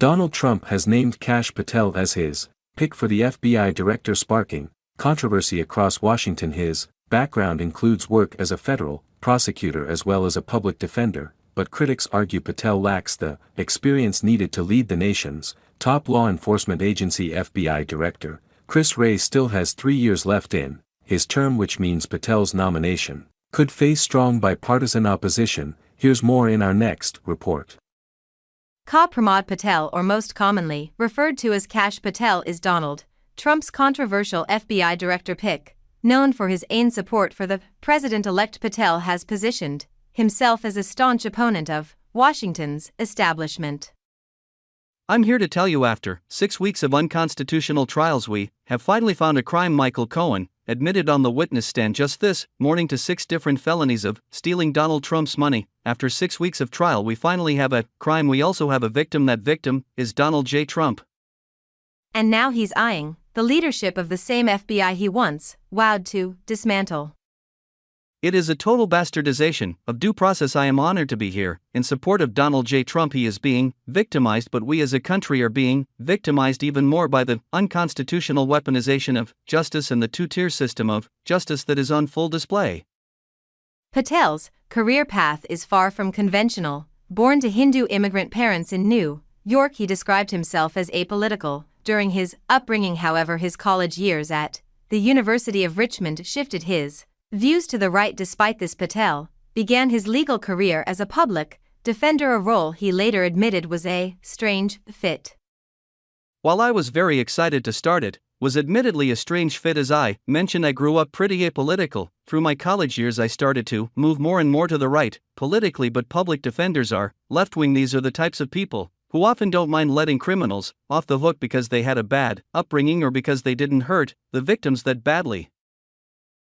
Donald Trump has named Kash Patel as his pick for the FBI director, sparking controversy across Washington. His background includes work as a federal prosecutor as well as a public defender, but critics argue Patel lacks the experience needed to lead the nation's top law enforcement agency. FBI Director Chris Wray still has 3 years left in his term, which means Patel's nomination could face strong bipartisan opposition. Here's more in our next report. Pramod Patel, or most commonly referred to as Kash Patel, is Donald Trump's controversial FBI director pick. Known for his AIN support for the president-elect, Patel has positioned himself as a staunch opponent of Washington's establishment. I'm here to tell you, after 6 weeks of unconstitutional trials, we have finally found a crime. Michael Cohen admitted on the witness stand just this morning to 6 different felonies of stealing Donald Trump's money. After 6 weeks of trial, we finally have a crime. We also have a victim. That victim is Donald J. Trump. And now he's eyeing the leadership of the same FBI he once vowed to dismantle. It is a total bastardization of due process. I am honored to be here in support of Donald J. Trump. He is being victimized, but we as a country are being victimized even more by the unconstitutional weaponization of justice and the two-tier system of justice that is on full display. Patel's career path is far from conventional. Born to Hindu immigrant parents in New York, he described himself as apolitical during his upbringing. However, his college years at the University of Richmond shifted his views to the right. Despite this, Patel began his legal career as a public defender, a role he later admitted was a strange fit. While I was very excited to start, it was admittedly a strange fit. As I mentioned, I grew up pretty apolitical. Through my college years, I started to move more and more to the right politically, but public defenders are left-wing. These are the types of people who often don't mind letting criminals off the hook because they had a bad upbringing or because they didn't hurt the victims that badly.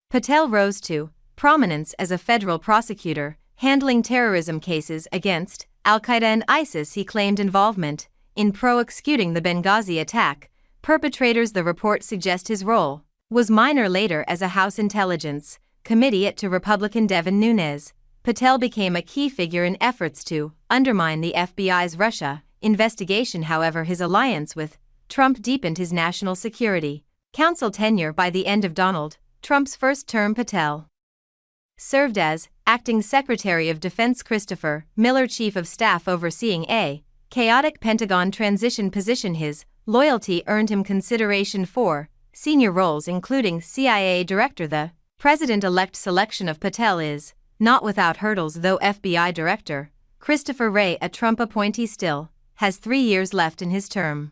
Patel rose to prominence as a federal prosecutor, handling terrorism cases against Al-Qaeda and ISIS. He claimed involvement in prosecuting the Benghazi attack perpetrators. The report suggests his role was minor. Later, as a House Intelligence Committee to Republican Devin Nunes, Patel became a key figure in efforts to undermine the FBI's Russia investigation. However, his alliance with Trump deepened his national security council tenure. By the end of Donald Trump's first term, Patel served as acting Secretary of Defense Christopher Miller, chief of staff overseeing a chaotic Pentagon transition position. His loyalty earned him consideration for senior roles, including CIA director. The president-elect selection of Patel is not without hurdles, though. FBI Director Christopher Wray, a Trump appointee, still has 3 years left in his term.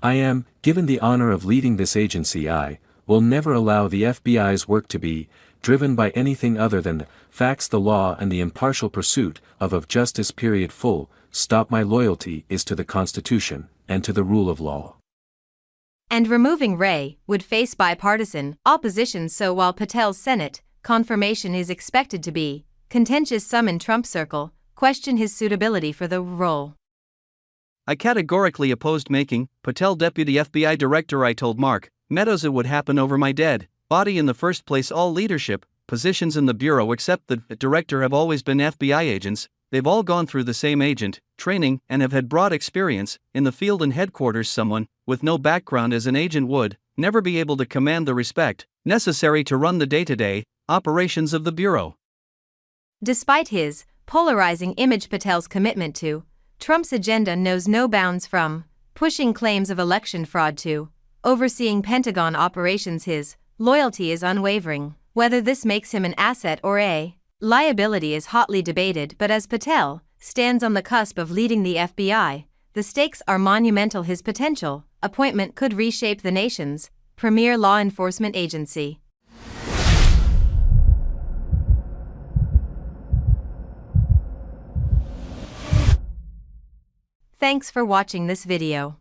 I am given the honor of leading this agency. I will never allow the FBI's work to be driven by anything other than facts, the law, and the impartial pursuit of justice. Full stop. My loyalty is to the Constitution and to the rule of law. And removing Wray would face bipartisan opposition. So while Patel's Senate confirmation is expected to be contentious, some in Trump circle question his suitability for the role. I categorically opposed making Patel deputy FBI director. I told Mark Meadows it would happen over my dead body. In the first place, all leadership positions in the Bureau except the director have always been FBI agents. They've all gone through the same agent training and have had broad experience in the field and headquarters. Someone with no background as an agent would never be able to command the respect necessary to run the day-to-day operations of the Bureau. Despite his polarizing image, Patel's commitment to Trump's agenda knows no bounds, from pushing claims of election fraud to overseeing Pentagon operations. His loyalty is unwavering. Whether this makes him an asset or a liability is hotly debated, but as Patel stands on the cusp of leading the FBI, the stakes are monumental. His potential appointment could reshape the nation's premier law enforcement agency. Thanks for watching this video.